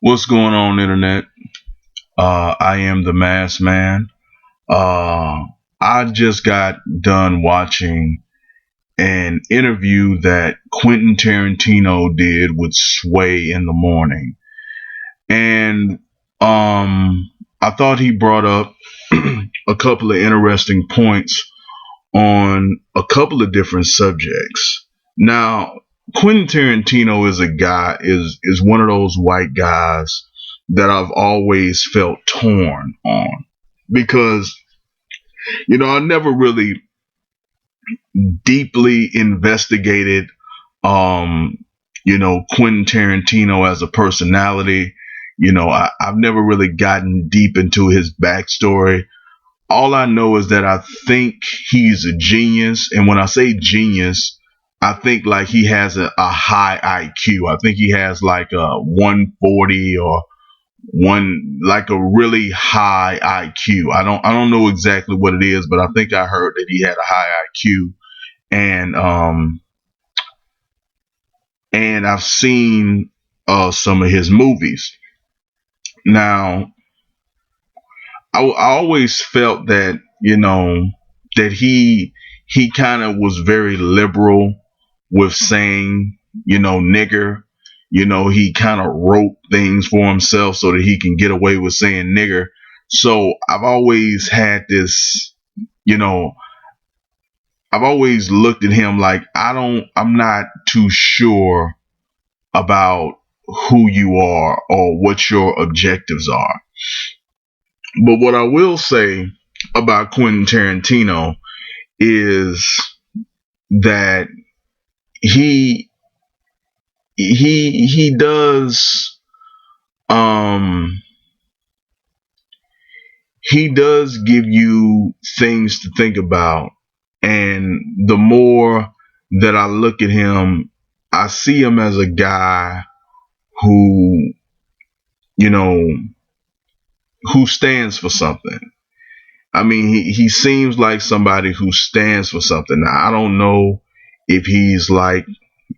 What's going on, internet? I am the Mass Man. Uh, I just got done watching an interview that Quentin Tarantino did with Sway in the morning, and I thought he brought up a couple of interesting points on a couple of different subjects. Now, Quentin Tarantino is one of those white guys that I've always felt torn on because I never really deeply investigated Quentin Tarantino as a personality. I've never really gotten deep into his backstory. All I know is that I think he's a genius. And when I say genius, I think like he has a high IQ. I think he has like a 140 or like a really high IQ. I don't know exactly what it is, but I think I heard that he had a high IQ. And I've seen some of his movies. Now, I always felt that that he kind of was very liberal with saying nigger. He kind of wrote things for himself so that he can get away with saying nigger. So you know I've always looked at him like I'm not too sure about who you are or what your objectives are. But what I will say about Quentin Tarantino is that he he does um he does give you things to think about, and the more that I look at him, I see him as a guy who you know who stands for something. I mean, he seems like somebody who stands for something. Now, I don't know if he's like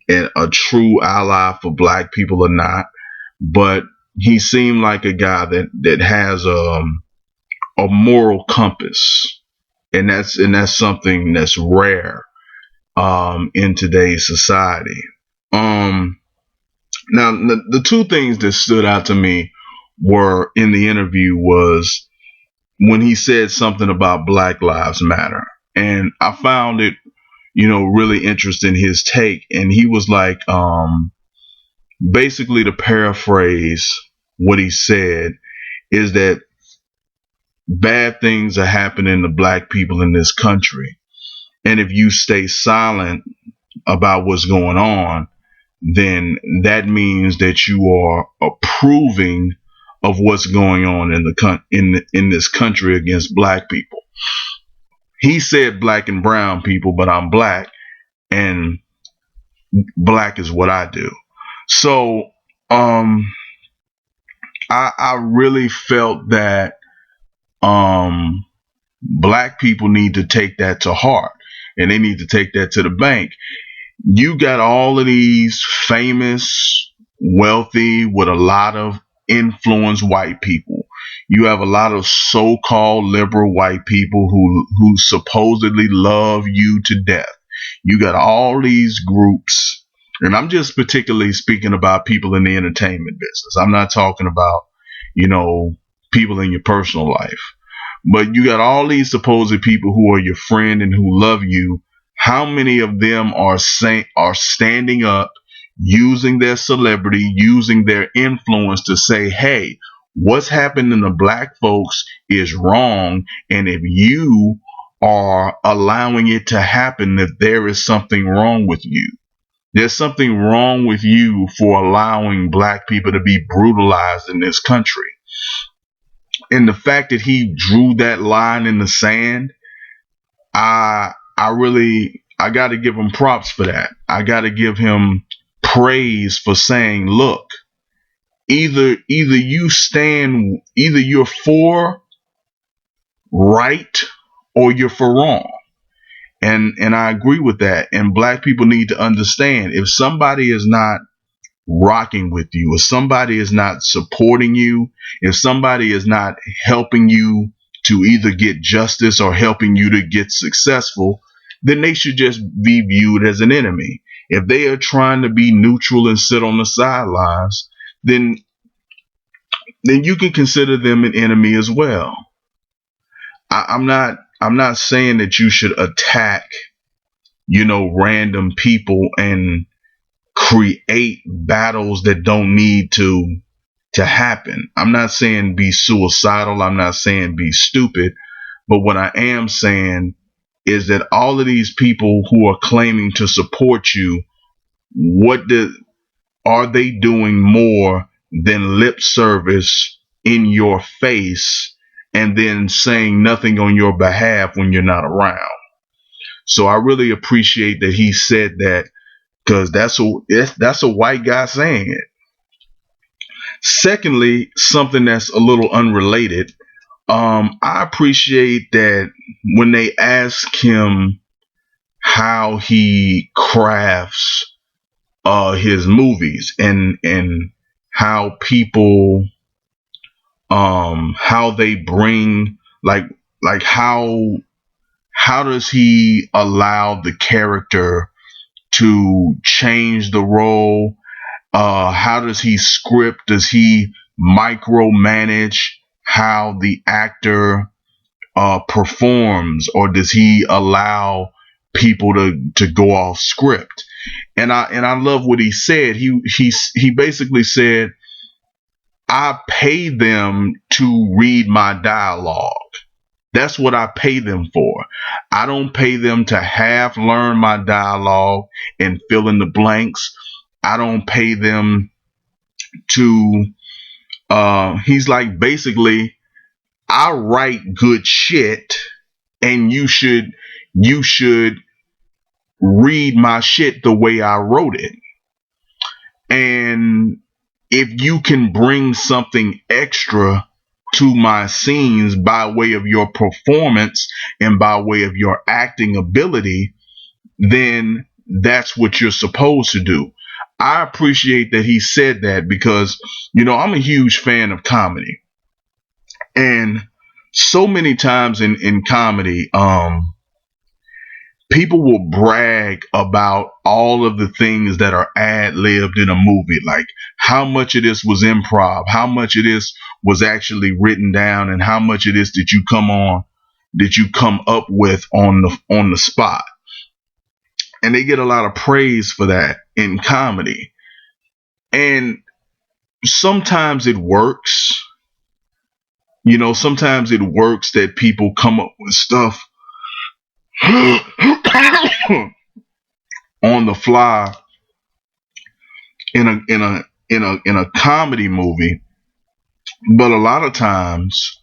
a true ally for black people or not, but he seemed like a guy that has a moral compass, and that's something that's rare in today's society. Um, Now, the two things that stood out to me were in the interview was when he said something about Black Lives Matter, and I found it really interesting his take, and he was like, basically to paraphrase what he said is that bad things are happening to black people in this country, and if you stay silent about what's going on, then that means that you are approving of what's going on in this country against black people. He said black and brown people, but I'm black, and black is what I do. So um I really felt that black people need to take that to heart, and they need to take that to the bank. You got all of these famous, wealthy, with a lot of influence white people. You have a lot of so-called liberal white people who supposedly love you to death. You got all these groups, and I'm just particularly speaking about people in the entertainment business. I'm not talking about, you know, people in your personal life. But you got all these supposed people who are your friend and who love you. How many of them are standing up, using their celebrity, using their influence to say, "Hey, what's happening to black folks is wrong, and if you are allowing it to happen, that there is something wrong with you. There's something wrong with you for allowing black people to be brutalized in this country." And the fact that he drew that line in the sand, I got to give him props for that. I got to give him praise for saying, "Look, either you're for right or you're for wrong." And I agree with that. And black people need to understand, if somebody is not rocking with you, if somebody is not supporting you, if somebody is not helping you to either get justice or helping you to get successful, then they should just be viewed as an enemy. If they are trying to be neutral and sit on the sidelines, then you can consider them an enemy as well. I'm not saying that you should attack, random people and create battles that don't need to happen. I'm not saying be suicidal. I'm not saying be stupid. But what I am saying is that all of these people who are claiming to support you, are they doing more than lip service in your face and then saying nothing on your behalf when you're not around? So I really appreciate that he said that, because that's a white guy saying it. Secondly, something that's a little unrelated. I appreciate that when they ask him how he crafts his movies, and how people, how they bring, like how does he allow the character to change the role? How does he script? Does he micromanage how the actor performs, or does he allow people to go off script? And I love what he said. He basically said, I pay them to read my dialogue. That's what I pay them for. I don't pay them to half learn my dialogue and fill in the blanks. I don't pay them to he's like, basically, I write good shit, and you should read my shit the way I wrote it. And if you can bring something extra to my scenes by way of your performance and by way of your acting ability, then that's what you're supposed to do. I appreciate that he said that, because, I'm a huge fan of comedy. And so many times in comedy, people will brag about all of the things that are ad-libbed in a movie, like how much of this was improv, how much of this was actually written down, and how much of this did you come up with on the spot. And they get a lot of praise for that in comedy. And sometimes it works. Sometimes it works that people come up with stuff on the fly in a comedy movie. But a lot of times,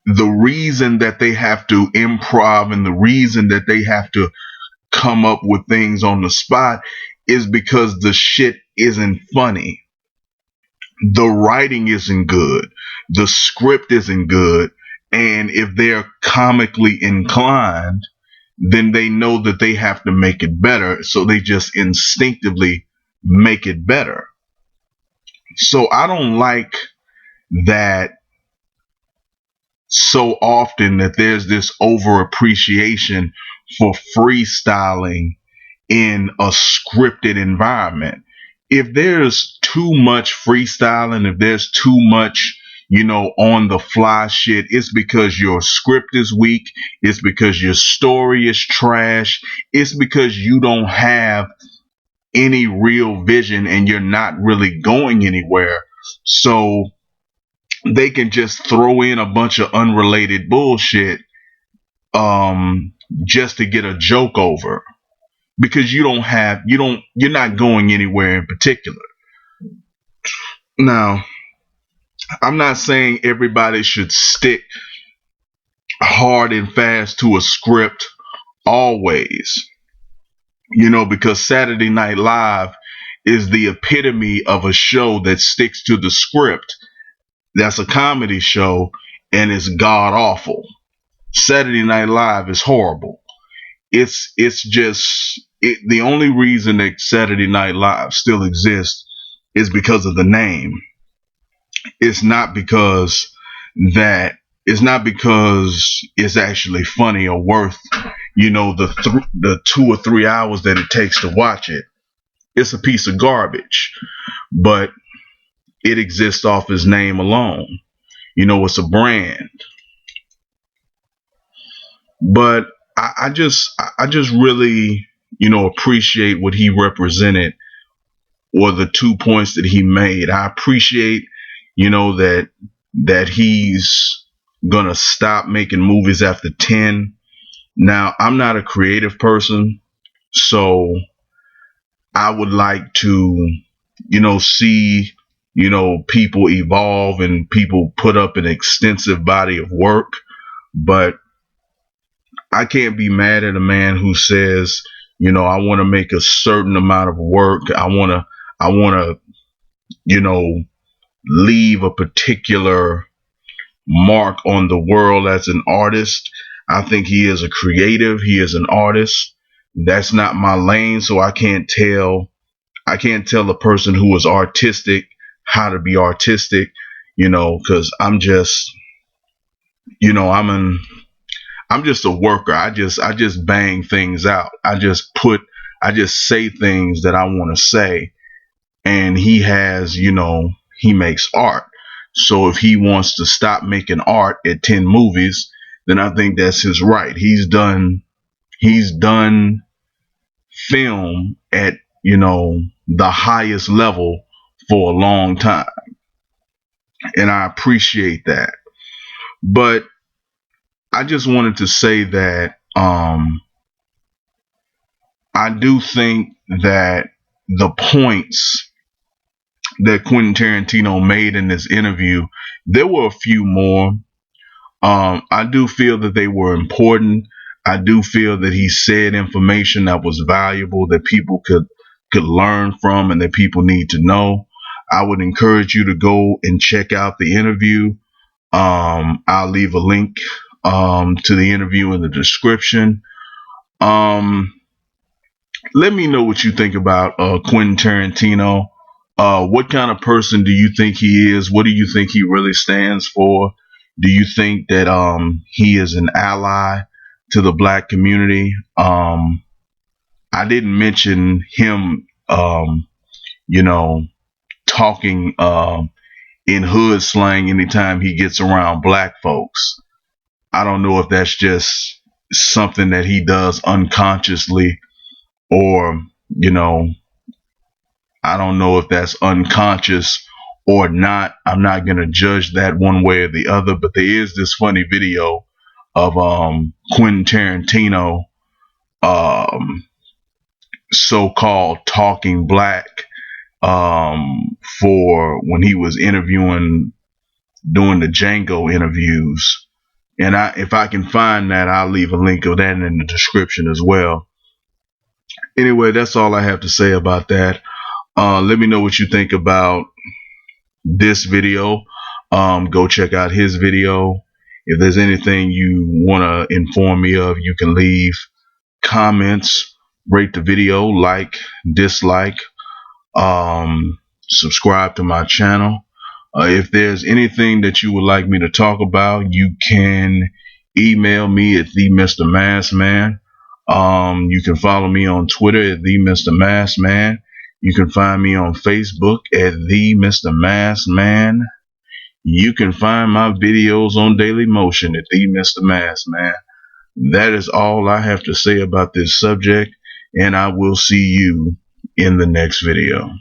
the reason that they have to improv and the reason that they have to come up with things on the spot is because the shit isn't funny. The writing isn't good. The script isn't good. And if they're comically inclined, then they know that they have to make it better. So they just instinctively make it better. So I don't like that so often, that there's this over appreciation for freestyling in a scripted environment. If there's too much freestyling, if there's too much, on the fly shit, it's because your script is weak. It's because your story is trash. It's because you don't have any real vision and you're not really going anywhere. So they can just throw in a bunch of unrelated bullshit, just to get a joke over, because you're not going anywhere in particular. Now, I'm not saying everybody should stick hard and fast to a script always, because Saturday Night Live is the epitome of a show that sticks to the script. That's a comedy show, and it's god awful. Saturday Night Live is horrible. It's just the only reason that Saturday Night Live still exists is because of the name. It's not because that it's not because it's actually funny or worth, the 2 or 3 hours that it takes to watch it. It's a piece of garbage, but it exists off his name alone. It's a brand. But I just really, appreciate what he represented, or the 2 points that he made. I appreciate, that he's gonna stop making movies after 10. Now, I'm not a creative person, so I would like to, see, people evolve and people put up an extensive body of work. But I can't be mad at a man who says, I want to make a certain amount of work. I want to, leave a particular mark on the world as an artist. I think he is a creative. He is an artist. That's not my lane, so I can't tell a person who is artistic how to be artistic, because you know, I'm an I'm just a worker. I just bang things out. I just say things that I want to say. And he makes art. So if he wants to stop making art at 10 movies, then I think that's his right. He's done film at, the highest level for a long time. And I appreciate that. But I just wanted to say that I do think that the points that Quentin Tarantino made in this interview, there were a few more. I do feel that they were important. I do feel that he said information that was valuable, that people could learn from, and that people need to know. I would encourage you to go and check out the interview. I'll leave a link to the interview in the description. Um, Let me know what you think about Quentin Tarantino. What kind of person do you think he is? What do you think he really stands for? Do you think that he is an ally to the black community? I didn't mention him, you know, talking in hood slang anytime he gets around black folks. I don't know if that's just something that he does unconsciously, or, you know, I don't know if that's unconscious or not. I'm not going to judge that one way or the other, but there is this funny video of Quentin Tarantino, um, so-called Talking Black, for when he was interviewing, doing the Django interviews. And if I can find that, I'll leave a link of that in the description as well. Anyway, that's all I have to say about that. Let me know what you think about this video. Go check out his video. If there's anything you want to inform me of, you can leave comments, rate the video, like, dislike, subscribe to my channel. If there's anything that you would like me to talk about, you can email me at the Mr. Maskman. You can follow me on Twitter at the Mr. Maskman. You can find me on Facebook at the Mr. Maskman. You can find my videos on Daily Motion at the Mr. Maskman. That is all I have to say about this subject, and I will see you in the next video.